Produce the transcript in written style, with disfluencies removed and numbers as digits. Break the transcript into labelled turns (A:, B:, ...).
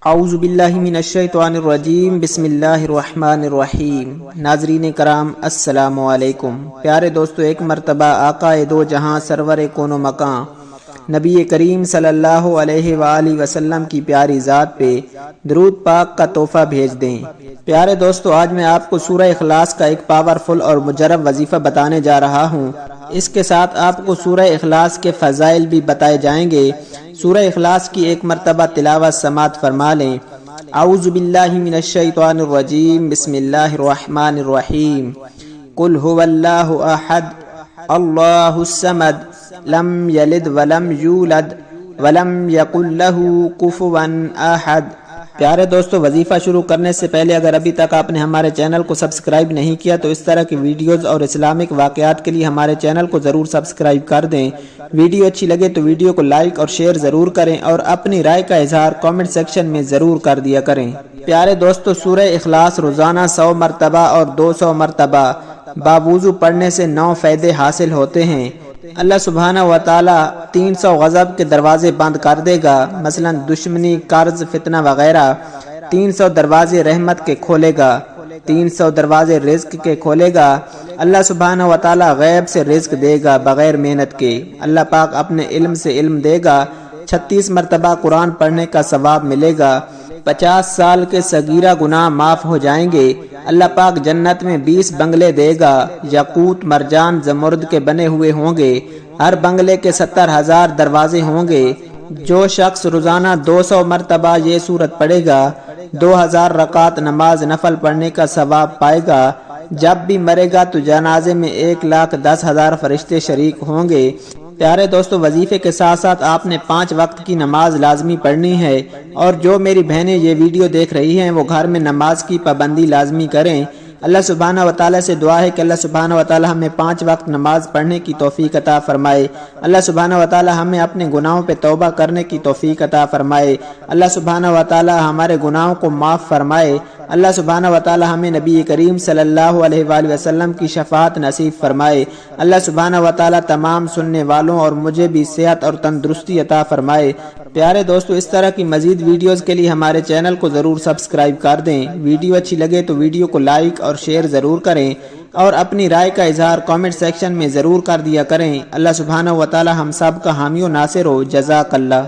A: اعوذ باللہ من الشیطان الرجیم بسم اللہ الرحمن الرحیم۔ ناظرین کرام السلام علیکم۔ پیارے دوستو، ایک مرتبہ آقا دو جہاں سرور کون و مکان نبی کریم صلی اللہ علیہ وآلہ وسلم کی پیاری ذات پہ درود پاک کا تحفہ بھیج دیں۔ پیارے دوستو، آج میں آپ کو سورہ اخلاص کا ایک پاورفل اور مجرب وظیفہ بتانے جا رہا ہوں۔ اس کے ساتھ آپ کو سورہ اخلاص کے فضائل بھی بتائے جائیں گے۔ سورہ اخلاص کی ایک مرتبہ تلاوت سماعت فرما لیں۔ اعوذ باللہ من الشیطان الرجیم بسم اللہ الرحمن الرحیم۔ قل هو اللہ احد اللہ الصمد لم یلد ولم یولد ولم یکن لہ کفوا احد۔ پیارے دوستو، وظیفہ شروع کرنے سے پہلے اگر ابھی تک آپ نے ہمارے چینل کو سبسکرائب نہیں کیا تو اس طرح کی ویڈیوز اور اسلامک واقعات کے لیے ہمارے چینل کو ضرور سبسکرائب کر دیں۔ ویڈیو اچھی لگے تو ویڈیو کو لائک اور شیئر ضرور کریں اور اپنی رائے کا اظہار کامنٹ سیکشن میں ضرور کر دیا کریں۔ پیارے دوستو، سورہ اخلاص روزانہ 100 مرتبہ اور 200 مرتبہ باوضو پڑھنے سے 9 فائدے حاصل ہوتے ہیں۔ اللہ سبحانہ و تعالی 300 غضب کے دروازے بند کر دے گا، مثلا دشمنی، قرض، فتنہ وغیرہ۔ 300 دروازے رحمت کے کھولے گا، 300 دروازے رزق کے کھولے گا۔ اللہ سبحانہ و تعالی غیب سے رزق دے گا بغیر محنت کے۔ اللہ پاک اپنے علم سے علم دے گا۔ 36 مرتبہ قرآن پڑھنے کا ثواب ملے گا۔ 50 سال کے صغیرہ گناہ معاف ہو جائیں گے۔ اللہ پاک جنت میں 20 بنگلے دے گا، یاقوت، مرجان، زمرد کے بنے ہوئے ہوں گے۔ ہر بنگلے کے 70,000 دروازے ہوں گے۔ جو شخص روزانہ 200 مرتبہ یہ سورت پڑھے گا 2000 رکعت نماز نفل پڑھنے کا ثواب پائے گا۔ جب بھی مرے گا تو جنازے میں 1,10,000 فرشتے شریک ہوں گے۔ پیارے دوستو، وظیفے کے ساتھ ساتھ آپ نے 5 وقت کی نماز لازمی پڑھنی ہے، اور جو میری بہنیں یہ ویڈیو دیکھ رہی ہیں وہ گھر میں نماز کی پابندی لازمی کریں۔ اللہ سبحانہ و تعالیٰ سے دعا ہے کہ اللہ سبحانہ و تعالیٰ ہمیں 5 وقت نماز پڑھنے کی توفیق عطا فرمائے۔ اللہ سبحانہ و تعالیٰ ہمیں اپنے گناہوں پہ توبہ کرنے کی توفیق عطا فرمائے۔ اللہ سبحانہ و تعالیٰ ہمارے گناہوں کو معاف فرمائے۔ اللہ سبحانہ و تعالیٰ ہمیں نبی کریم صلی اللہ علیہ وآلہ وسلم کی شفاعت نصیب فرمائے۔ اللہ سبحانہ و تعالیٰ تمام سننے والوں اور مجھے بھی صحت اور تندرستی عطا فرمائے۔ پیارے دوستو، اس طرح کی مزید ویڈیوز کے لیے ہمارے چینل کو ضرور سبسکرائب کر دیں۔ ویڈیو اچھی لگے تو ویڈیو کو لائک اور شیئر ضرور کریں اور اپنی رائے کا اظہار کامنٹ سیکشن میں ضرور کر دیا کریں۔ اللہ سبحانہ و تعالی ہم سب کا حامی و ناصر ہو۔ جزاک اللہ۔